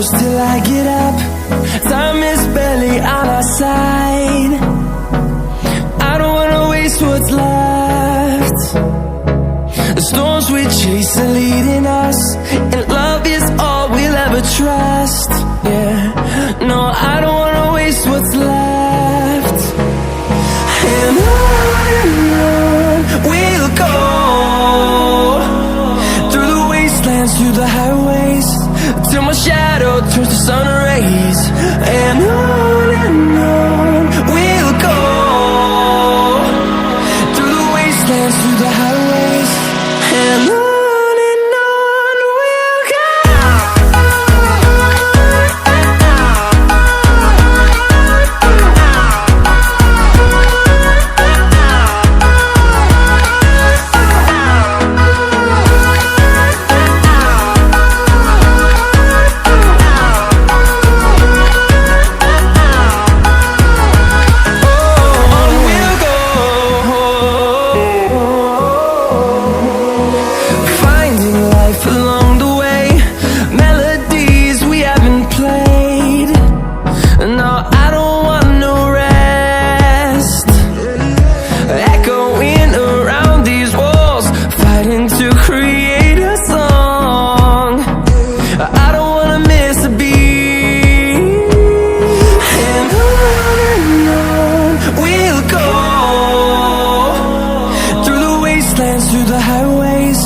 close till I get up. Time is barely on our side. I don't wanna waste what's left. The storms we chase are leading us, and love is all we'll ever trust. Yeah, no, I don't wanna waste what's left. And on we'll go, through the wastelands, through the highways, till my shadow turns to sun rays. And on we'll go, through the wastelands, through the highways, and on we'll go. Through the highways,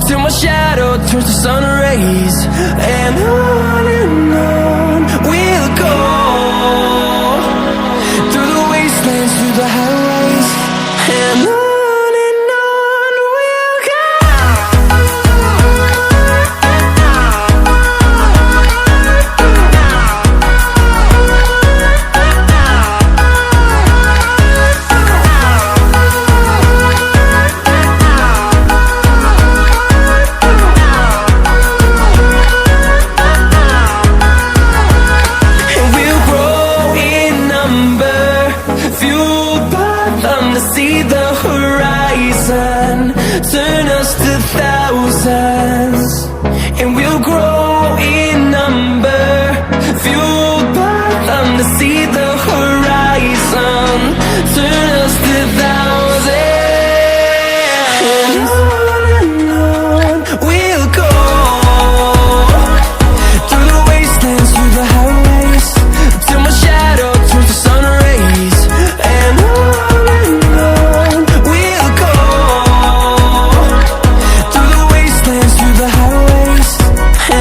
till my shadow turns to sun rays. And on we'll go, through the wastelands, through the highways, and on we'll go. To see the horizon turn us to thousands, and we'll grow in number, fueled by them to see the